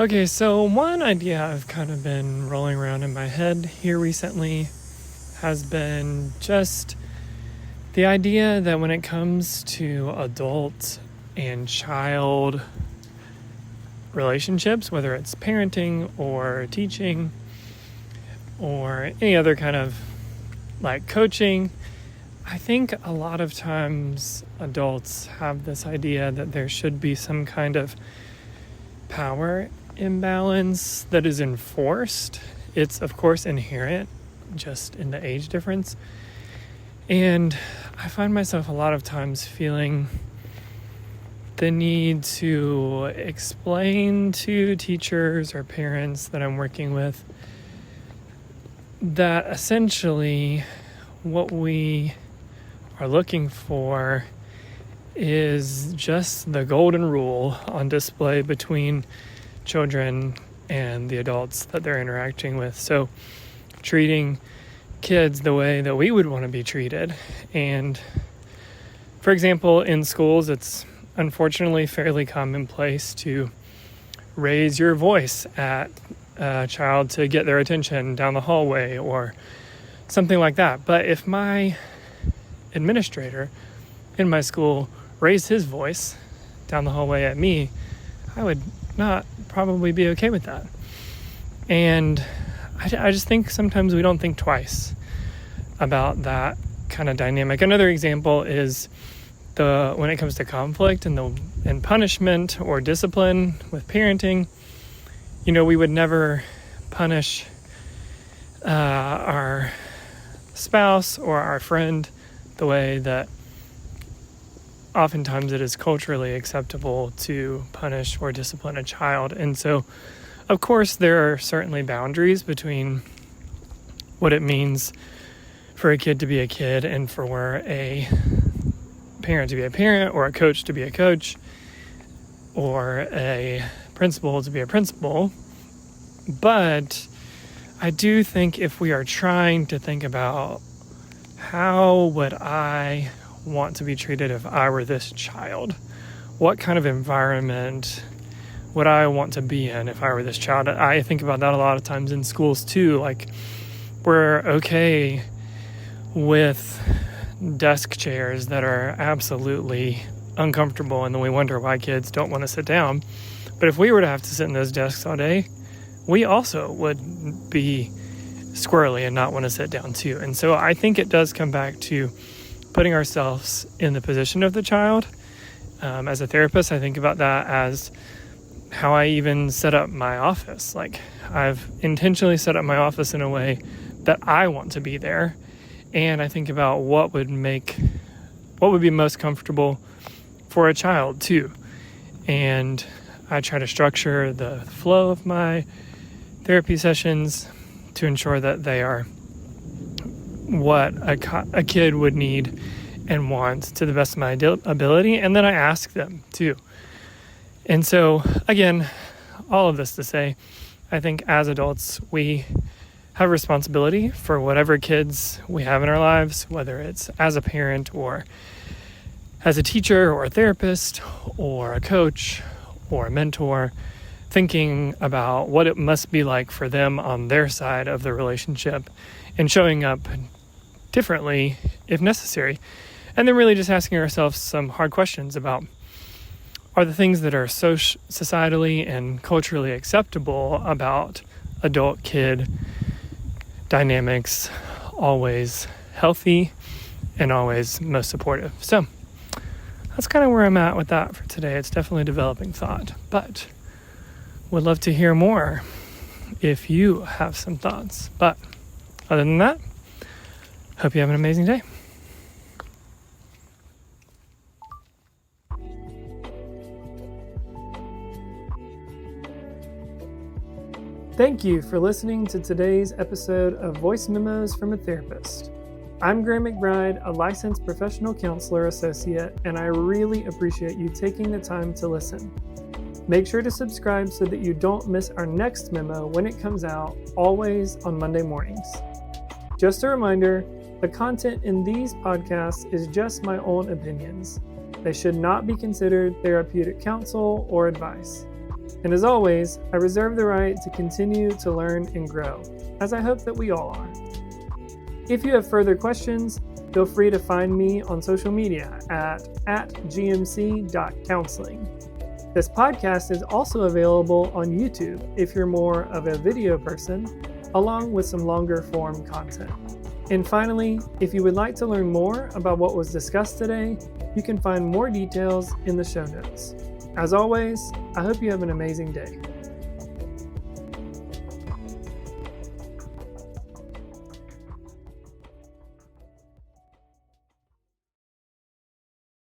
Okay, so one idea I've kind of been rolling around in my head here recently has been just the idea that when it comes to adult and child relationships, whether it's parenting or teaching or any other kind of like coaching, I think a lot of times adults have this idea that there should be some kind of power imbalance that is enforced. It's of course inherent just in the age difference. And I find myself a lot of times feeling the need to explain to teachers or parents that I'm working with that essentially what we are looking for is just the golden rule on display between children and the adults that they're interacting with. So treating kids the way that we would want to be treated. And for example, in schools, it's unfortunately fairly commonplace to raise your voice at a child to get their attention down the hallway or something like that. But if my administrator in my school raised his voice down the hallway at me, I would not probably be okay with that. And I just think sometimes we don't think twice about that kind of dynamic. Another example is when it comes to conflict and punishment or discipline with parenting. We would never punish our spouse or our friend the way that oftentimes it is culturally acceptable to punish or discipline a child. And so, of course, there are certainly boundaries between what it means for a kid to be a kid and for a parent to be a parent, or a coach to be a coach, or a principal to be a principal. But I do think if we are trying to think about how would I want to be treated if I were this child, what kind of environment would I want to be in if I were this child? I think about that a lot of times in schools too. Like, we're okay with desk chairs that are absolutely uncomfortable, and then we wonder why kids don't want to sit down. But if we were to have to sit in those desks all day, we also would be squirrely and not want to sit down too. And so I think it does come back to putting ourselves in the position of the child. As a therapist, I think about that as how I even set up my office. Like, I've intentionally set up my office in a way that I want to be there. And I think about what would be most comfortable for a child too. And I try to structure the flow of my therapy sessions to ensure that they are what a kid would need and want to the best of my ability. And then I ask them too. And so, again, all of this to say, I think as adults, we have a responsibility for whatever kids we have in our lives, whether it's as a parent or as a teacher or a therapist or a coach or a mentor, thinking about what it must be like for them on their side of the relationship and showing up differently if necessary. And then really just asking ourselves some hard questions about, are the things that are societally and culturally acceptable about adult-kid dynamics always healthy and always most supportive? So that's kind of where I'm at with that for today. It's definitely a developing thought, but would love to hear more if you have some thoughts. But other than that, hope you have an amazing day. Thank you for listening to today's episode of Voice Memos from a Therapist. I'm Graham McBride, a licensed professional counselor associate, and I really appreciate you taking the time to listen. Make sure to subscribe so that you don't miss our next memo when it comes out, always on Monday mornings. Just a reminder, the content in these podcasts is just my own opinions. They should not be considered therapeutic counsel or advice. And as always, I reserve the right to continue to learn and grow, as I hope that we all are. If you have further questions, feel free to find me on social media at gmc.counseling. This podcast is also available on YouTube if you're more of a video person, along with some longer form content. And finally, if you would like to learn more about what was discussed today, you can find more details in the show notes. As always, I hope you have an amazing day.